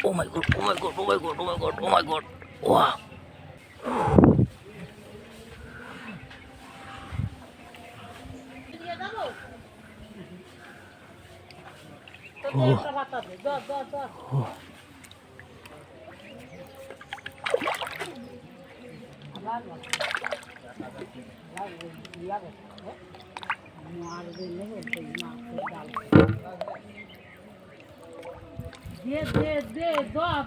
Oh my god, oh my god, oh my god, oh my god, oh my god. Wow. দে দর